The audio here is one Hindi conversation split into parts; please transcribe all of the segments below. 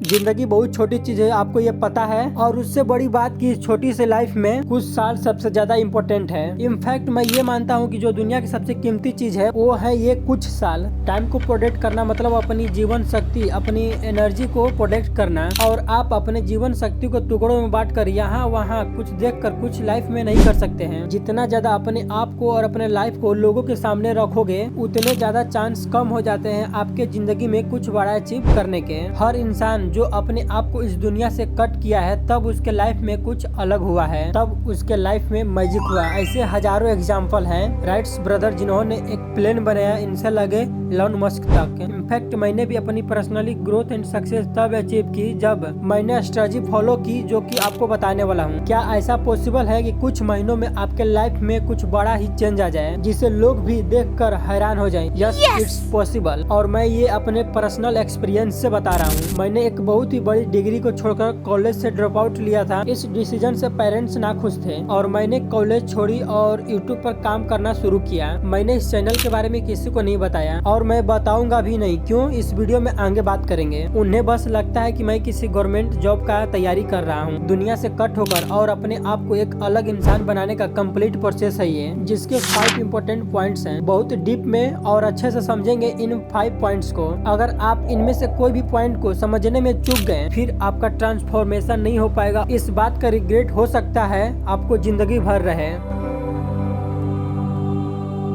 जिंदगी बहुत छोटी चीज है, आपको ये पता है। और उससे बड़ी बात कि इस छोटी सी लाइफ में कुछ साल सबसे ज्यादा इम्पोर्टेंट है। इनफैक्ट मैं ये मानता हूँ कि जो दुनिया की सबसे कीमती चीज है वो है ये कुछ साल। टाइम को प्रोटेक्ट करना मतलब अपनी जीवन शक्ति, अपनी एनर्जी को प्रोटेक्ट करना। और आप अपने जीवन शक्ति को टुकड़ों में बांट कर यहाँ वहाँ कुछ देख कर कुछ लाइफ में नहीं कर सकते हैं। जितना ज्यादा अपने आप को और अपने लाइफ को लोगों के सामने रखोगे उतने ज्यादा चांस कम हो जाते हैं आपके जिंदगी में कुछ बड़ा अचीव करने के। हर इंसान जो अपने आप को इस दुनिया से कट किया है तब उसके लाइफ में कुछ अलग हुआ है, तब उसके लाइफ में मैजिक हुआ। ऐसे हजारों एग्जाम्पल हैं। राइट्स ब्रदर जिन्होंने एक प्लेन बनाया इनसे लगे इलॉन मस्क तक। इनफैक्ट मैंने भी अपनी पर्सनली ग्रोथ एंड सक्सेस तब अचीव की जब मैंने स्ट्रेटजी फॉलो की, जो कि आपको बताने वाला हूँ। क्या ऐसा पॉसिबल है कि कुछ महीनों में आपके लाइफ में कुछ बड़ा ही चेंज आ जाए जिसे लोग भी देखकर हैरान हो जाएं? Yes, it's possible. और मैं ये अपने पर्सनल एक्सपीरियंस से बता रहा हूँ। मैंने एक बहुत ही बड़ी डिग्री को छोड़कर कॉलेज से ड्रॉप आउट लिया था। इस डिसीजन से पेरेंट्स ना खुश थे और मैंने कॉलेज छोड़ी और यूट्यूब पर काम करना शुरू किया। मैंने इस चैनल के बारे में किसी को नहीं बताया और मैं बताऊंगा भी नहीं। क्यों? इस वीडियो में आगे बात करेंगे। उन्हें बस लगता है कि मैं किसी गवर्नमेंट जॉब का तैयारी कर रहा हूँ। दुनिया से कट होकर और अपने आप को एक अलग इंसान बनाने का कंप्लीट प्रोसेस है ये, जिसके 5 इंपॉर्टेंट पॉइंट्स हैं। बहुत डीप में और अच्छे से समझेंगे इन 5 पॉइंट्स को। अगर आप इनमें से कोई भी पॉइंट को समझने में चूक गए फिर आपका ट्रांसफॉर्मेशन नहीं हो पाएगा। इस बात का रिग्रेट हो सकता है आपको जिंदगी भर रहे।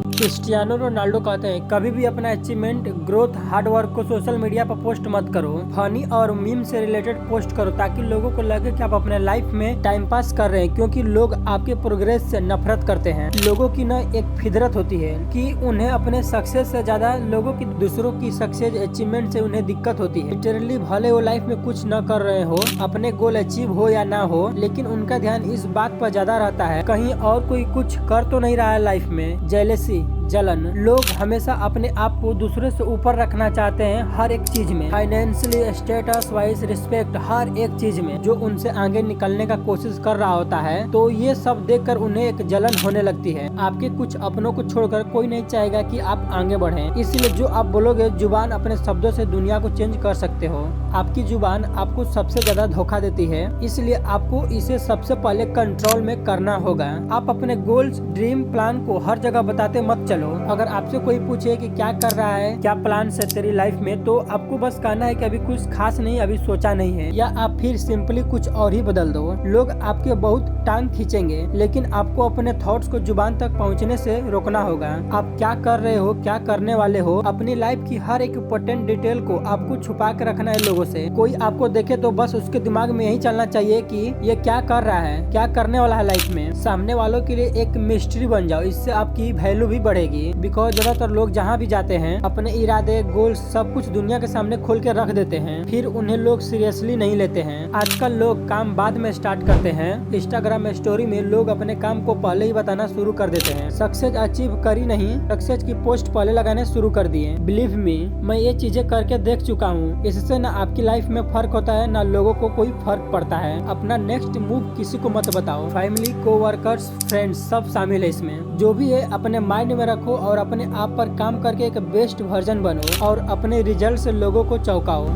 क्रिस्टियानो रोनाल्डो कहते हैं कभी भी अपना अचीवमेंट, ग्रोथ, हार्ड वर्क को सोशल मीडिया पर पोस्ट मत करो। फनी और मीम से रिलेटेड पोस्ट करो ताकि लोगों को लगे कि आप अपने लाइफ में टाइम पास कर रहे हैं, क्योंकि लोग आपके प्रोग्रेस से नफरत करते हैं। लोगों की न एक फितरत होती है कि उन्हें अपने सक्सेस से ज्यादा लोगों की दूसरों की सक्सेस, अचीवमेंट से उन्हें दिक्कत होती है। लिटरली भले वो लाइफ में कुछ न कर रहे हो, अपने गोल अचीव हो या ना हो, लेकिन उनका ध्यान इस बात पर ज्यादा रहता है कहीं और कोई कुछ कर तो नहीं रहा है लाइफ में। जेलेसी, जलन। लोग हमेशा अपने आप को दूसरे से ऊपर रखना चाहते हैं हर एक चीज में, फाइनेंशियली, स्टेटस वाइज, रिस्पेक्ट, हर एक चीज में जो उनसे आगे निकलने का कोशिश कर रहा होता है। तो ये सब देखकर उन्हें एक जलन होने लगती है। आपके कुछ अपनों को छोड़कर कोई नहीं चाहेगा कि आप आगे बढ़ें। इसलिए जो आप बोलोगे, जुबान अपने शब्दों से दुनिया को चेंज कर सकते हो। आपकी जुबान आपको सबसे ज्यादा धोखा देती है, इसलिए आपको इसे सबसे पहले कंट्रोल में करना होगा। आप अपने गोल्स, ड्रीम, प्लान को हर जगह बताते मत चलो। अगर आपसे कोई पूछे कि क्या कर रहा है, क्या प्लान है तेरी लाइफ में, तो आपको बस कहना है कि अभी कुछ खास नहीं, अभी सोचा नहीं है, या आप फिर सिंपली कुछ और ही बदल दो। लोग आपके बहुत टांग खींचेंगे, लेकिन आपको अपने थॉट्स को जुबान तक पहुंचने से रोकना होगा। आप क्या कर रहे हो, क्या करने वाले हो, अपनी लाइफ की हर एक इम्पोर्टेंट डिटेल को आपको छुपा के रखना है लोगों से। कोई आपको देखे तो बस उसके दिमाग में यही चलना चाहिए कि ये क्या कर रहा है, क्या करने वाला है लाइफ में। सामने वालों के लिए एक मिस्ट्री बन जाओ, इससे आपकी वैल्यू भी बढ़ेगी। बिकॉज ज्यादातर लोग जहाँ भी जाते हैं अपने इरादे, गोल्स, सब कुछ दुनिया के सामने खोल के रख देते हैं, फिर उन्हें लोग सीरियसली नहीं लेते हैं। आजकल लोग काम बाद में स्टार्ट करते हैं। इंस्टाग्राम स्टोरी में लोग अपने काम को पहले ही बताना शुरू कर देते हैं। सक्सेस अचीव करी नहीं, सक्सेस की पोस्ट पहले लगाने शुरू कर दिए। बिलीव मी, मैं ये चीजें करके देख चुका हूँ। इससे न आपकी लाइफ में फर्क होता है, न लोगों को कोई फर्क पड़ता है। अपना नेक्स्ट मूव किसी को मत बताओ। फैमिली, कोवर्कर्स, फ्रेंड्स सब शामिल है इसमें। जो भी है अपने माइंड में रखो और अपने आप पर काम करके एक बेस्ट वर्जन बनो और अपने रिजल्ट से लोगों को चौंकाओ।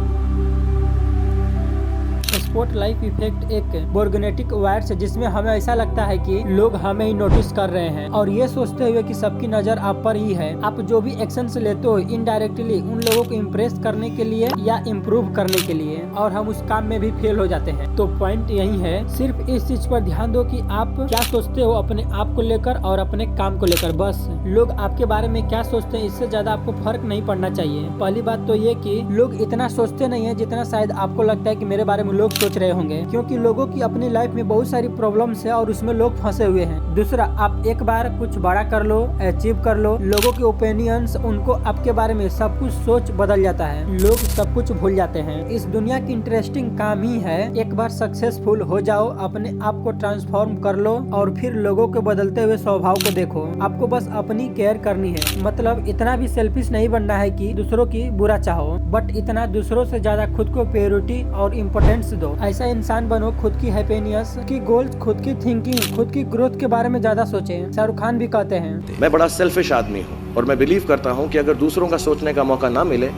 स्पॉट लाइफ इफेक्ट एक बोर्गनेटिक वायरस है जिसमें हमें ऐसा लगता है कि लोग हमें ही नोटिस कर रहे हैं और ये सोचते हुए कि सबकी नजर आप पर ही है। आप जो भी एक्शंस लेते हो इनडायरेक्टली उन लोगों को इम्प्रेस करने के लिए या इम्प्रूव करने के लिए, और हम उस काम में भी फेल हो जाते हैं। तो पॉइंट यही है, सिर्फ इस चीज पर ध्यान दो कि आप क्या सोचते हो अपने आप को लेकर और अपने काम को लेकर। बस लोग आपके बारे में क्या सोचते हैं इससे ज्यादा आपको फर्क नहीं पड़ना चाहिए। पहली बात तो ये कि लोग इतना सोचते नहीं है जितना शायद आपको लगता है कि मेरे बारे में लोग सोच रहे होंगे, क्योंकि लोगों की अपनी लाइफ में बहुत सारी प्रॉब्लम्स है और उसमें लोग फंसे हुए हैं। दूसरा, आप एक बार कुछ बड़ा कर लो, अचीव कर लो, लोगों के ओपिनियंस, उनको आपके बारे में सब कुछ सोच बदल जाता है। लोग सब कुछ भूल जाते हैं। इस दुनिया की इंटरेस्टिंग काम ही है एक बार सक्सेसफुल हो जाओ, अपने आप को ट्रांसफॉर्म कर लो और फिर लोगों के बदलते हुए स्वभाव को देखो। आपको बस अपनी केयर करनी है। मतलब इतना भी सेल्फिश नहीं बनना है कि दूसरों की बुरा चाहो, बट इतना दूसरों से ज्यादा खुद को प्रायोरिटी और इम्पोर्टेंस दो। ऐसा इंसान बनो खुद की हैप्पीनेस, खुद की गोल्स, खुद की थिंकिंग, खुद की ग्रोथ के बारे में ज्यादा सोचें। शाहरुख खान भी कहते हैं, मैं बड़ा सेल्फिश आदमी हूँ और मैं बिलीव करता हूँ कि अगर दूसरों का सोचने का मौका ना मिले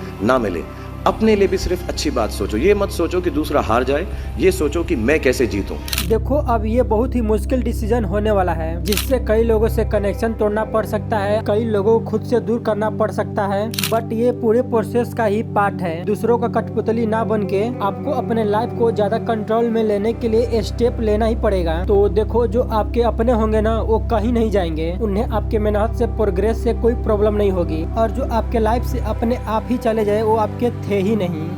अपने लिए भी सिर्फ अच्छी बात सोचो। ये मत सोचो कि दूसरा हार जाए, ये सोचो कि मैं कैसे जीतूं। देखो अब ये बहुत ही मुश्किल डिसीजन होने वाला है, जिससे कई लोगों से कनेक्शन तोड़ना पड़ सकता है, कई लोगों को खुद से दूर करना पड़ सकता है, बट ये पूरे प्रोसेस का ही पार्ट है। दूसरों का कठपुतली ना बन के आपको अपने लाइफ को ज्यादा कंट्रोल में लेने के लिए स्टेप लेना ही पड़ेगा। तो देखो जो आपके अपने होंगे ना वो कहीं नहीं जाएंगे, उन्हें आपके मेहनत से प्रोग्रेस से कोई प्रॉब्लम नहीं होगी, और जो आपके लाइफ से अपने आप ही चले जाए वो आपके थे ही नहीं।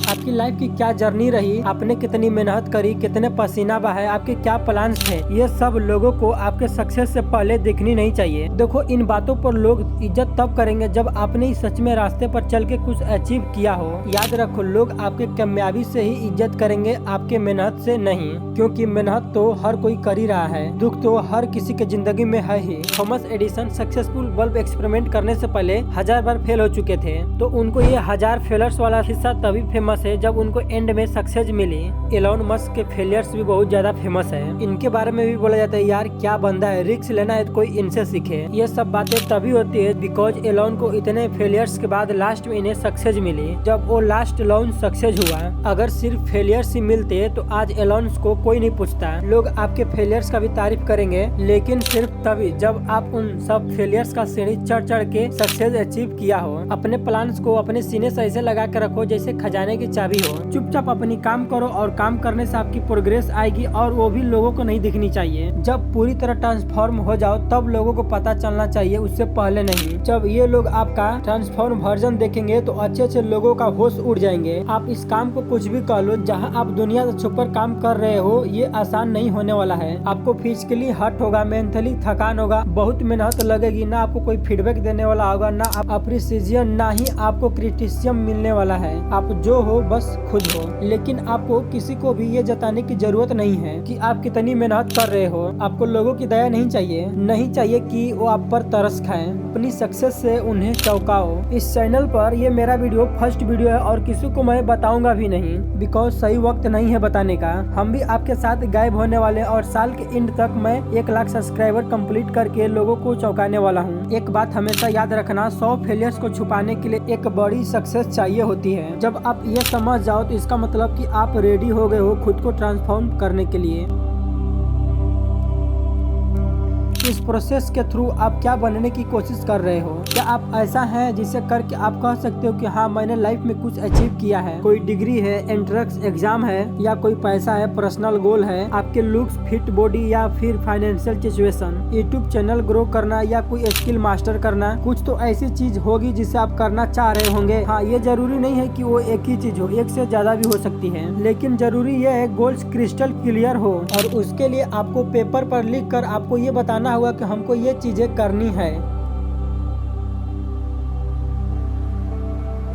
आपकी लाइफ की क्या जर्नी रही, आपने कितनी मेहनत करी, कितने पसीना बहाए, आपके क्या प्लान्स थे, ये सब लोगों को आपके सक्सेस से पहले देखनी नहीं चाहिए। देखो इन बातों पर लोग इज्जत तब करेंगे जब आपने इस सच में रास्ते पर चल के कुछ अचीव किया हो। याद रखो लोग आपके कामयाबी से ही इज्जत करेंगे, आपके मेहनत से नहीं, क्योंकि मेहनत तो हर कोई कर ही रहा है, दुख तो हर किसी के जिंदगी में है ही। Thomas Edison successful bulb experiment करने से पहले 1000 बार फेल हो चुके थे, तो उनको ये 1000 फेलर्स वाला हिस्सा तभी फेमस है जब उनको एंड में सक्सेस मिली। एलोन मस्क के फेलियर्स भी बहुत ज्यादा फेमस है, इनके बारे में भी बोला जाता है यार क्या बंदा है, रिस्क लेना है तो कोई इनसे सीखे। ये सब बातें तभी होती है बिकॉज एलोन को इतने फेलियर्स के बाद लास्ट में इन्हें सक्सेस मिली, जब वो लास्ट लॉन्च सक्सेस हुआ। अगर सिर्फ फेलियर्स ही मिलते तो आज एलोन को कोई नहीं पूछता। लोग आपके फेलियर्स का भी तारीफ करेंगे, लेकिन सिर्फ तभी जब आप उन सब फेलियर्स का सीढ़ी चढ़ चढ़ के सक्सेस अचीव किया हो। अपने प्लान्स को अपने सीने से ऐसे लगा कर रखो जैसे खजाने की चाबी हो। चुपचाप अपनी काम करो और काम करने से आपकी प्रोग्रेस आएगी, और वो भी लोगों को नहीं दिखनी चाहिए। जब पूरी तरह ट्रांसफॉर्म हो जाओ तब लोगों को पता चलना चाहिए, उससे पहले नहीं। जब ये लोग आपका ट्रांसफॉर्म वर्जन देखेंगे तो अच्छे अच्छे लोगों का होश उड़ जाएंगे। आप इस काम को कुछ भी कह लो, जहाँ आप दुनिया से छुपकर काम कर रहे हो, ये आसान नहीं होने वाला है। आपको फिजिकली हर्ट होगा, मेंटली थकान होगा, बहुत मेहनत लगेगी, ना आपको कोई फीडबैक देने वाला होगा, ना आप अप्रिसिएशन, ना ही आपको क्रिटिसिज्म मिलने वाला है। आप जो हो बस खुद हो, लेकिन आपको किसी को भी ये जताने की जरूरत नहीं है कि आप कितनी मेहनत कर रहे हो। आपको लोगों की दया नहीं चाहिए, नहीं चाहिए कि वो आप पर तरस खाएं। अपनी सक्सेस से उन्हें चौंकाओ। इस चैनल पर ये मेरा वीडियो फर्स्ट वीडियो है और किसी को मैं बताऊंगा भी नहीं, बिकॉज सही वक्त नहीं है बताने का। हम भी आपके साथ गायब होने वाले हैं, और साल के एंड तक मैं 1 लाख सब्सक्राइबर कंप्लीट करके लोगों को चौंकाने वाला हूँ। एक बात हमेशा याद रखना, 100 फेलियर्स को छुपाने के लिए एक बड़ी सक्सेस चाहिए होती है। जब आप ये समझ जाओ तो इसका मतलब कि आप रेडी हो गए हो खुद को ट्रांसफॉर्म करने के लिए। इस प्रोसेस के थ्रू आप क्या बनने की कोशिश कर रहे हो? क्या आप ऐसा हैं जिसे करके आप कह सकते हो कि हाँ मैंने लाइफ में कुछ अचीव किया है? कोई डिग्री है, एंट्रेंस एग्जाम है, या कोई पैसा है, पर्सनल गोल है, आपके लुक्स, फिट बॉडी, या फिर financial situation, YouTube channel grow करना, या कोई स्किल मास्टर करना। कुछ तो ऐसी चीज होगी जिसे आप करना चाह रहे होंगे। हाँ, ये जरूरी नहीं है कि वो एक ही चीज हो, एक से ज्यादा भी हो सकती है, लेकिन जरूरी ये है गोल्स क्रिस्टल क्लियर हो, और उसके लिए आपको पेपर पर लिख कर आपको ये बताना होगा कि हमको ये चीजें करनी है।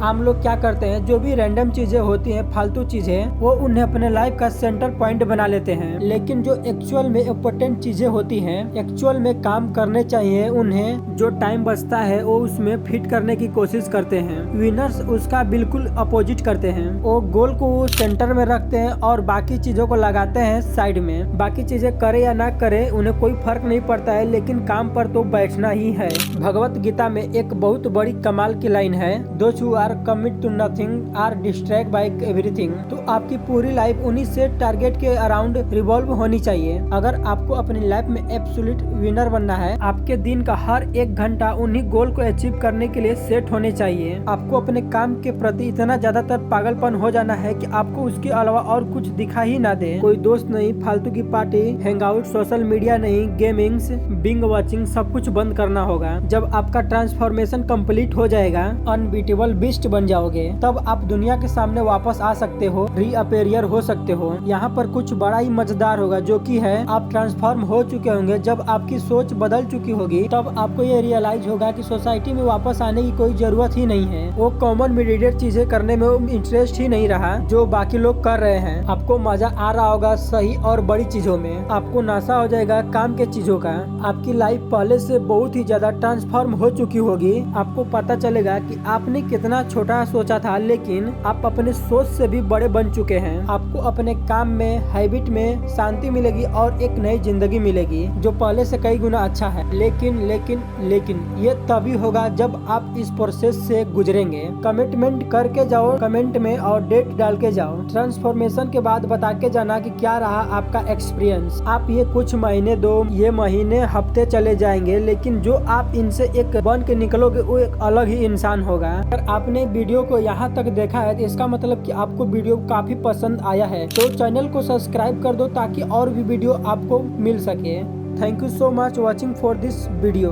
हम लोग क्या करते हैं, जो भी रैंडम चीजें होती हैं, फालतू चीजें, वो उन्हें अपने लाइफ का सेंटर पॉइंट बना लेते हैं, लेकिन जो एक्चुअल में इम्पोर्टेंट चीजें होती हैं, एक्चुअल में काम करने चाहिए, उन्हें जो टाइम बचता है वो उसमें फिट करने की कोशिश करते हैं। विनर्स उसका बिल्कुल अपोजिट करते हैं, वो गोल को सेंटर में रखते हैं और बाकी चीजों को लगाते हैं साइड में। बाकी चीजें करे या ना करे उन्हें कोई फर्क नहीं पड़ता है, लेकिन काम पर तो बैठना ही है। भगवत गीता में एक बहुत बड़ी कमाल की लाइन है, those who commit to nothing are distract by everything. तो आपकी पूरी लाइफ उन्हीं से टारगेट के अराउंड रिवॉल्व होनी चाहिए। अगर आपको अपनी लाइफ में एब्सोल्यूट विनर बनना है, आपके दिन का हर 1 घंटा उन्हीं गोल को अचीव करने के लिए सेट होने चाहिए। आपको अपने काम के प्रति इतना ज्यादातर पागलपन हो जाना है कि आपको उसके अलावा और कुछ दिखा ही ना दे। कोई दोस्त नहीं, फालतू की पार्टी, हैंगआउट, सोशल मीडिया नहीं, गेमिंग्स, बिंग वॉचिंग, सब कुछ बंद करना होगा। जब आपका ट्रांसफॉर्मेशन कंप्लीट हो जाएगा, अनबीटेबल बीस्ट बन जाओगे, तब आप दुनिया के सामने वापस आ सकते हो, रीअपेरियर हो सकते हो। यहाँ पर कुछ बड़ा ही मजेदार होगा, जो कि है आप ट्रांसफॉर्म हो चुके होंगे। जब आपकी सोच बदल चुकी होगी, तब आपको ये रियलाइज होगा कि सोसाइटी में वापस आने की कोई जरूरत ही नहीं है। वो कॉमन मीडिएटेड चीजें करने में इंटरेस्ट ही नहीं रहा जो बाकी लोग कर रहे हैं। आपको मजा आ रहा होगा सही और बड़ी चीजों में, आपको नशा हो जाएगा काम के चीजों का। आपकी लाइफ पहले से बहुत ही ज्यादा ट्रांसफॉर्म हो चुकी होगी। आपको पता चलेगा कि आपने कितना छोटा सोचा था, लेकिन आप अपने सोच से भी बड़े बन चुके हैं। आपको अपने काम में, हैबिट में शांति मिलेगी और एक नई जिंदगी मिलेगी जो पहले से कई गुना अच्छा है। लेकिन ये तभी होगा जब आप इस प्रोसेस से गुजरेंगे। कमिटमेंट करके जाओ कमेंट में और डेट डाल के जाओ। ट्रांसफॉर्मेशन के बाद बता के जाना कि क्या रहा आपका एक्सपीरियंस। आप ये कुछ महीने, ये महीने, हफ्ते चले जाएंगे, लेकिन जो आप इनसे एक बन के निकलोगे वो एक अलग ही इंसान होगा। अगर आपने वीडियो को यहाँ तक देखा है तो इसका मतलब कि आपको वीडियो काफी पसंद आया है, तो चैनल को सब्सक्राइब कर दो ताकि और भी वीडियो आपको मिल सके। Thank you so much watching for this video.